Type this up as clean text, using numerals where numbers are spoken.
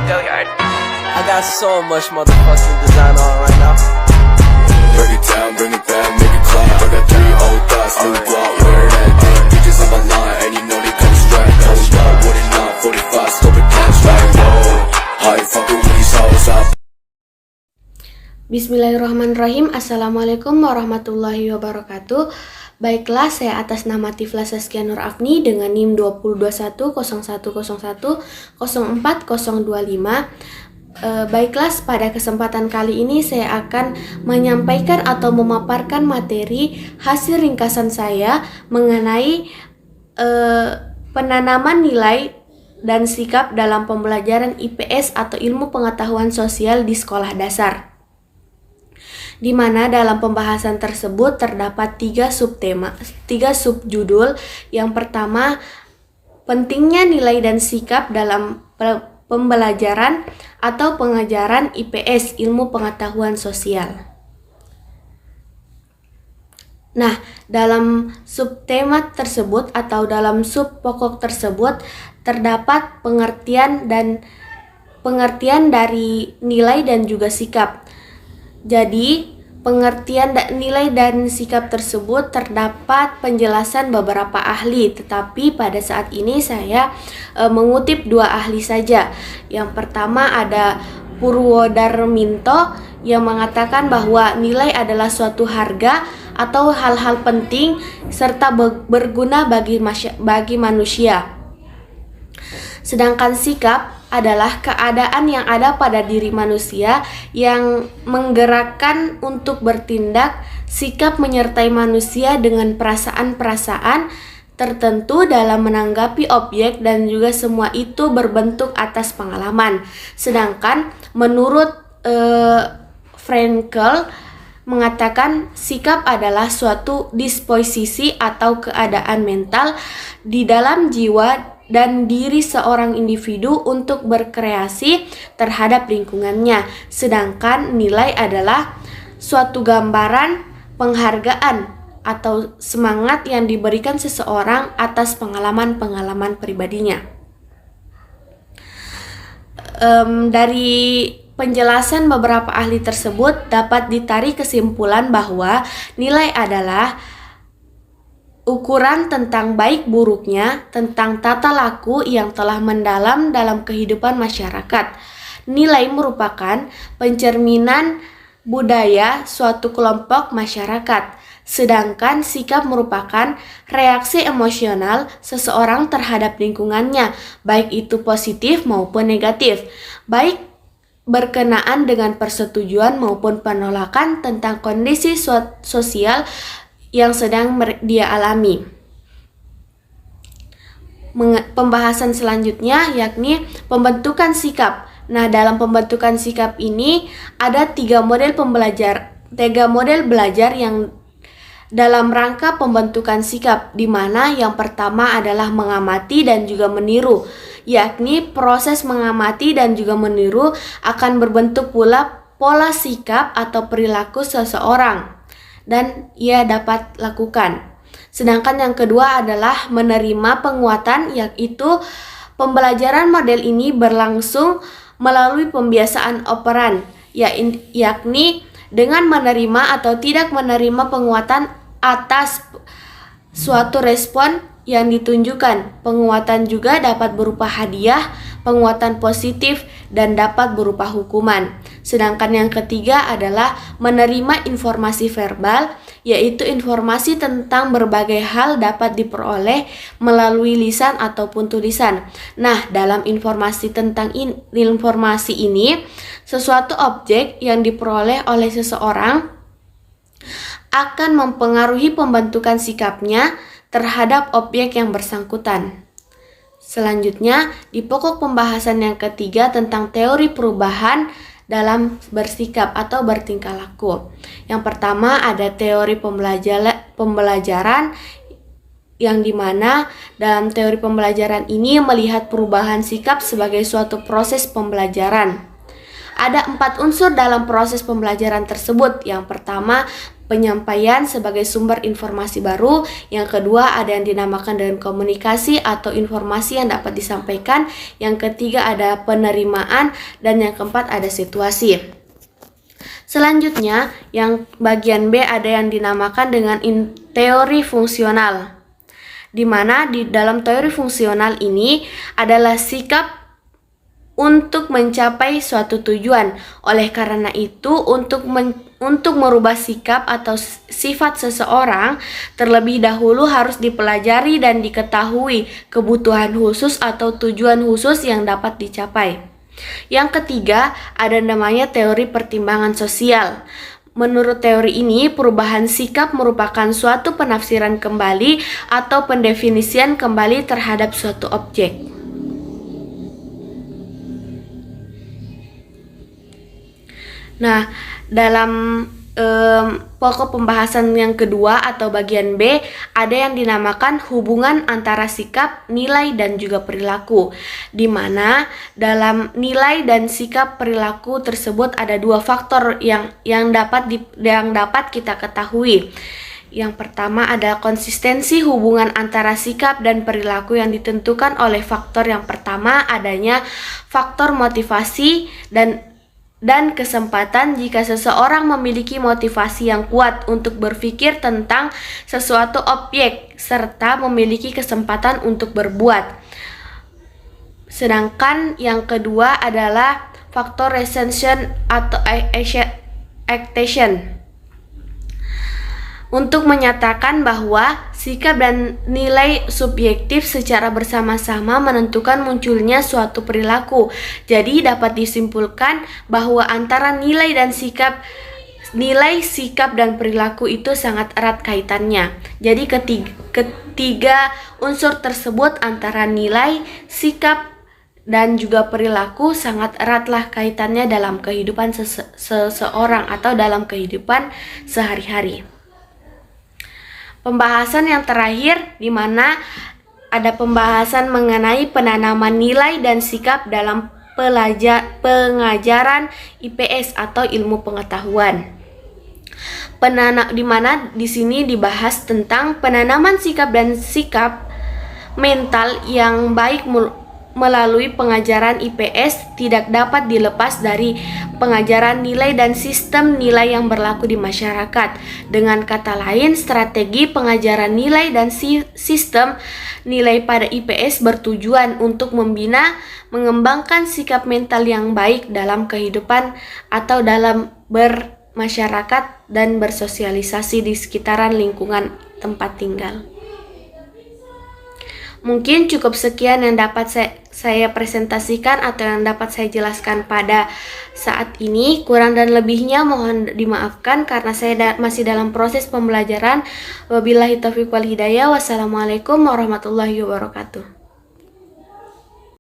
I got so much motherfucking design on right now. Break it down, bring it back, make it clap. I got 3 old thoughts, new block, where that thing. Bitches on my line, and you know they come straight. Hold up, what it not, 45, scope it cash like whoa. How you fucking with these hoes up? Bismillahirrahmanirrahim. Assalamualaikum warahmatullahi wabarakatuh. Baiklah, saya atas nama Tifla Saskia Nur Afni dengan NIM 2210101040025. Baiklah, pada kesempatan kali ini saya akan menyampaikan atau memaparkan materi hasil ringkasan saya mengenai penanaman nilai dan sikap dalam pembelajaran IPS atau ilmu pengetahuan sosial di sekolah dasar, di mana dalam pembahasan tersebut terdapat 3 subjudul. Yang pertama, pentingnya nilai dan sikap dalam pembelajaran atau pengajaran IPS, ilmu pengetahuan sosial. Nah, dalam subtema tersebut atau dalam sub pokok tersebut terdapat pengertian dari nilai dan juga sikap. Jadi, pengertian nilai dan sikap tersebut terdapat penjelasan beberapa ahli, tetapi pada saat ini saya mengutip 2 ahli saja. Yang pertama ada Purwodarminto yang mengatakan bahwa nilai adalah suatu harga atau hal-hal penting serta berguna bagi manusia. Sedangkan sikap adalah keadaan yang ada pada diri manusia yang menggerakkan untuk bertindak. Sikap menyertai manusia dengan perasaan-perasaan tertentu dalam menanggapi objek, dan juga semua itu berbentuk atas pengalaman. Sedangkan menurut Frankl mengatakan sikap adalah suatu disposisi atau keadaan mental di dalam jiwa dan diri seorang individu untuk berkreasi terhadap lingkungannya. Sedangkan nilai adalah suatu gambaran penghargaan atau semangat yang diberikan seseorang atas pengalaman-pengalaman pribadinya. Dari penjelasan beberapa ahli tersebut dapat ditarik kesimpulan bahwa nilai adalah ukuran tentang baik buruknya, tentang tata laku yang telah mendalam dalam kehidupan masyarakat. Nilai merupakan pencerminan budaya suatu kelompok masyarakat, sedangkan sikap merupakan reaksi emosional seseorang terhadap lingkungannya, baik itu positif maupun negatif, baik berkenaan dengan persetujuan maupun penolakan tentang kondisi sosial yang sedang dia alami. Pembahasan selanjutnya yakni pembentukan sikap. Nah, dalam pembentukan sikap ini ada 3 model belajar yang dalam rangka pembentukan sikap, di mana yang pertama adalah mengamati dan juga meniru, yakni proses mengamati dan juga meniru akan berbentuk pula pola sikap atau perilaku seseorang dan ia dapat lakukan. Sedangkan yang kedua adalah menerima penguatan, yaitu pembelajaran model ini berlangsung melalui pembiasaan operan, yakni dengan menerima atau tidak menerima penguatan atas suatu respon yang ditunjukkan. Penguatan juga dapat berupa hadiah, penguatan positif, dan dapat berupa hukuman. Sedangkan yang ketiga adalah menerima informasi verbal, yaitu informasi tentang berbagai hal dapat diperoleh melalui lisan ataupun tulisan. Nah, dalam informasi tentang informasi ini, sesuatu objek yang diperoleh oleh seseorang akan mempengaruhi pembentukan sikapnya terhadap objek yang bersangkutan. Selanjutnya, di pokok pembahasan yang ketiga tentang teori perubahan dalam bersikap atau bertingkah laku. Yang pertama ada teori pembelajaran yang dimana dalam teori pembelajaran ini melihat perubahan sikap sebagai suatu proses pembelajaran. Ada 4 unsur dalam proses pembelajaran tersebut. Yang pertama, penyampaian sebagai sumber informasi baru. Yang kedua ada yang dinamakan dengan komunikasi atau informasi yang dapat disampaikan. Yang ketiga ada penerimaan, dan yang keempat ada situasi. Selanjutnya yang bagian B ada yang dinamakan dengan teori fungsional, di mana di dalam teori fungsional ini adalah sikap untuk mencapai suatu tujuan. Oleh karena itu, untuk merubah sikap atau sifat seseorang, terlebih dahulu harus dipelajari dan diketahui kebutuhan khusus atau tujuan khusus yang dapat dicapai. Yang ketiga, ada namanya teori pertimbangan sosial. Menurut teori ini, perubahan sikap merupakan suatu penafsiran kembali atau pendefinisian kembali terhadap suatu objek. Nah, dalam pokok pembahasan yang kedua atau bagian B ada yang dinamakan hubungan antara sikap, nilai, dan juga perilaku, di mana dalam nilai dan sikap perilaku tersebut ada dua faktor yang dapat kita ketahui. Yang pertama adalah konsistensi hubungan antara sikap dan perilaku yang ditentukan oleh faktor yang pertama, adanya faktor motivasi dan kesempatan. Jika seseorang memiliki motivasi yang kuat untuk berpikir tentang sesuatu objek serta memiliki kesempatan untuk berbuat. Sedangkan yang kedua adalah faktor recension atau expectation, untuk menyatakan bahwa sikap dan nilai subjektif secara bersama-sama menentukan munculnya suatu perilaku. Jadi dapat disimpulkan bahwa antara nilai, sikap, dan perilaku itu sangat erat kaitannya. Jadi ketiga unsur tersebut antara nilai, sikap, dan juga perilaku sangat eratlah kaitannya dalam kehidupan seseorang atau dalam kehidupan sehari-hari. Pembahasan yang terakhir di mana ada pembahasan mengenai penanaman nilai dan sikap dalam pengajaran IPS atau ilmu pengetahuan. Di mana di sini dibahas tentang penanaman sikap dan sikap mental yang baik melalui pengajaran IPS tidak dapat dilepas dari pengajaran nilai dan sistem nilai yang berlaku di masyarakat. Dengan kata lain, strategi pengajaran nilai dan sistem nilai pada IPS bertujuan untuk mengembangkan sikap mental yang baik dalam kehidupan atau dalam bermasyarakat dan bersosialisasi di sekitaran lingkungan tempat tinggal. Mungkin cukup sekian yang dapat saya presentasikan atau yang dapat saya jelaskan pada saat ini. Kurang dan lebihnya mohon dimaafkan karena saya masih dalam proses pembelajaran. Wabillahi taufiq wal hidayah. Wassalamualaikum warahmatullahi wabarakatuh.